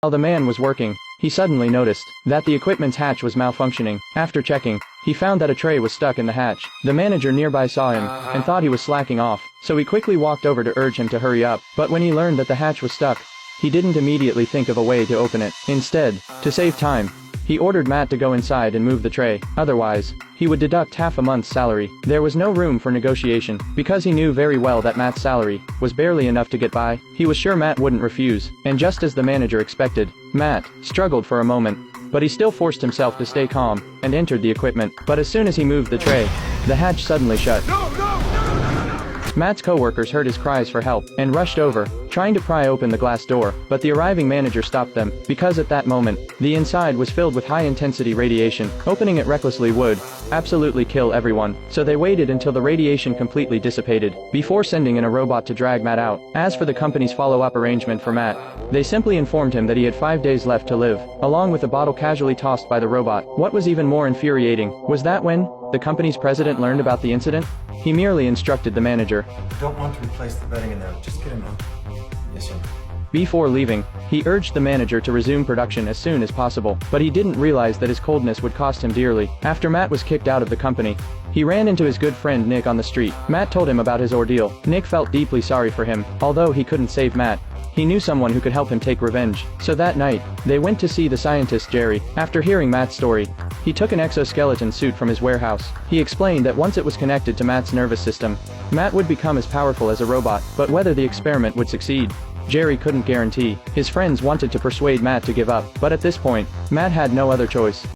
While the man was working, he suddenly noticed that the equipment's hatch was malfunctioning. After checking, he found that a tray was stuck in the hatch. The manager nearby saw him and thought he was slacking off, so he quickly walked over to urge him to hurry up. But when he learned that the hatch was stuck, he didn't immediately think of a way to open it. Instead, to save time, he ordered Matt to go inside and move the tray. Otherwise, he would deduct half a month's salary. There was no room for negotiation, because he knew very well that Matt's salary was barely enough to get by. He was sure Matt wouldn't refuse, and just as the manager expected, Matt struggled for a moment, but he still forced himself to stay calm and entered the equipment. But as soon as he moved the tray, the hatch suddenly shut. Matt's co-workers heard his cries for help and rushed over, trying to pry open the glass door, but the arriving manager stopped them, because at that moment, the inside was filled with high-intensity radiation. Opening it recklessly would absolutely kill everyone, so they waited until the radiation completely dissipated, before sending in a robot to drag Matt out. As for the company's follow-up arrangement for Matt, they simply informed him that he had 5 days left to live, along with a bottle casually tossed by the robot. What was even more infuriating was that when the company's president learned about the incident, he merely instructed the manager, I don't want to replace the bedding in there. Just get him out. Yes, sir. Before leaving, he urged the manager to resume production as soon as possible, but he didn't realize that his coldness would cost him dearly. After Matt was kicked out of the company, he ran into his good friend Nick on the street. Matt told him about his ordeal. Nick felt deeply sorry for him. Although he couldn't save Matt, he knew someone who could help him take revenge. So that night, they went to see the scientist Jerry. After hearing Matt's story, he took an exoskeleton suit from his warehouse. He explained that once it was connected to Matt's nervous system, Matt would become as powerful as a robot. But whether the experiment would succeed, Jerry couldn't guarantee. His friends wanted to persuade Matt to give up, but at this point, Matt had no other choice.